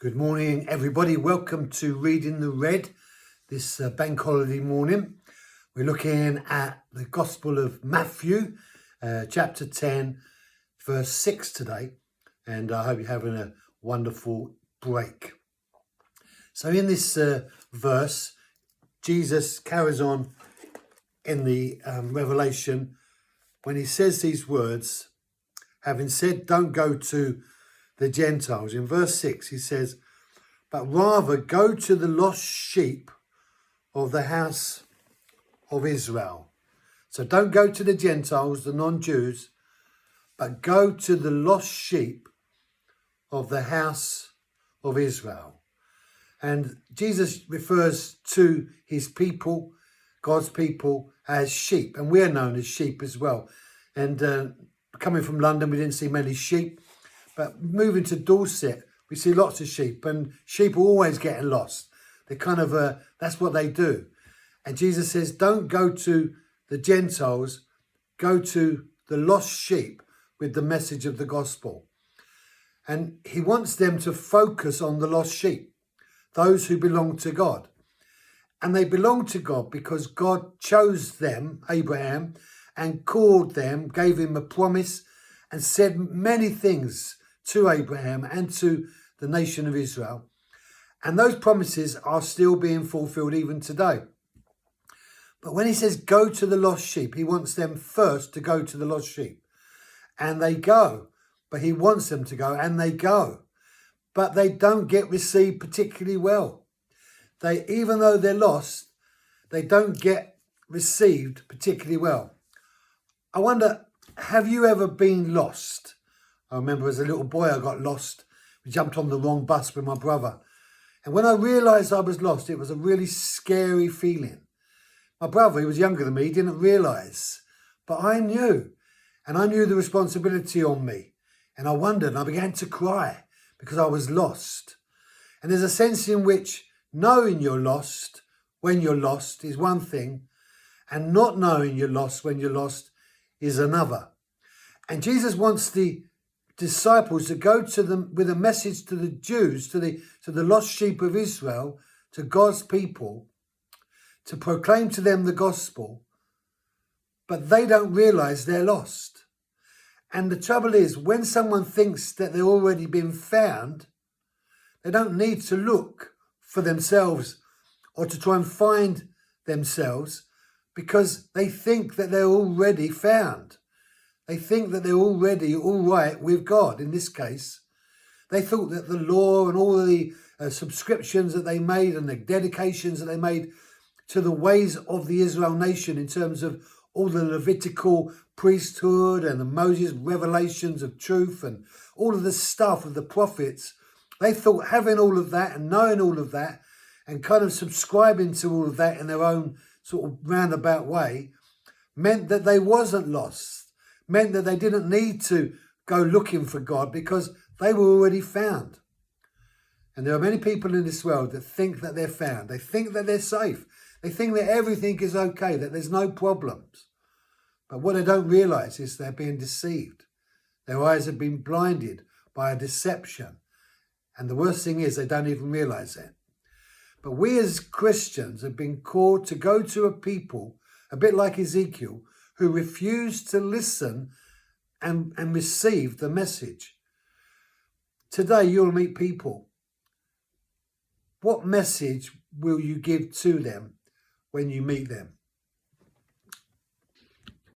Good morning, everybody. Welcome to Reading the Red this bank holiday morning. We're looking at the Gospel of Matthew, chapter 10, verse 6 today. And I hope you're having a wonderful break. So in this verse, Jesus carries on in the Revelation when he says these words, having said, don't go to the Gentiles. In verse 6, he says, but rather go to the lost sheep of the house of Israel. So don't go to the Gentiles, the non-Jews, but go to the lost sheep of the house of Israel. And Jesus refers to his people, God's people, as sheep. And we're known as sheep as well. And coming from London, we didn't see many sheep. But moving to Dorset, we see lots of sheep, and sheep are always getting lost. They're kind of, that's what they do. And Jesus says, don't go to the Gentiles, go to the lost sheep with the message of the gospel. And he wants them to focus on the lost sheep, those who belong to God. And they belong to God because God chose them, Abraham, and called them, gave him a promise, and said many things to Abraham and to the nation of Israel. And those promises are still being fulfilled even today. But when he says go to the lost sheep, he wants them first to go to the lost sheep. And they go. But he wants them to go, and they go. But they don't get received particularly well. Even though they're lost, they don't get received particularly well. I wonder, have you ever been lost? I remember as a little boy, I got lost. We jumped on the wrong bus with my brother. And when I realised I was lost, it was a really scary feeling. My brother, he was younger than me, he didn't realise. But I knew. And I knew the responsibility on me. And I wondered, and I began to cry because I was lost. And there's a sense in which knowing you're lost when you're lost is one thing, and not knowing you're lost when you're lost is another. And Jesus wants the disciples to go to them with a message to the Jews, to the lost sheep of Israel, to God's people, to proclaim to them the gospel, but they don't realize they're lost. And the trouble is, when someone thinks that they've already been found, they don't need to look for themselves or to try and find themselves, because they think that they're already found. They think that they're already all right with God. In this case, they thought that the law and all the subscriptions that they made and the dedications that they made to the ways of the Israel nation in terms of all the Levitical priesthood and the Moses revelations of truth and all of the stuff of the prophets, they thought having all of that and knowing all of that and kind of subscribing to all of that in their own sort of roundabout way meant that they wasn't lost. Meant that they didn't need to go looking for God because they were already found. And there are many people in this world that think that they're found. They think that they're safe. They think that everything is okay, that there's no problems. But what they don't realize is they're being deceived. Their eyes have been blinded by a deception. And the worst thing is they don't even realize it. But we as Christians have been called to go to a people, a bit like Ezekiel, who refused to listen and receive the message. Today you'll meet people. What message will you give to them when you meet them?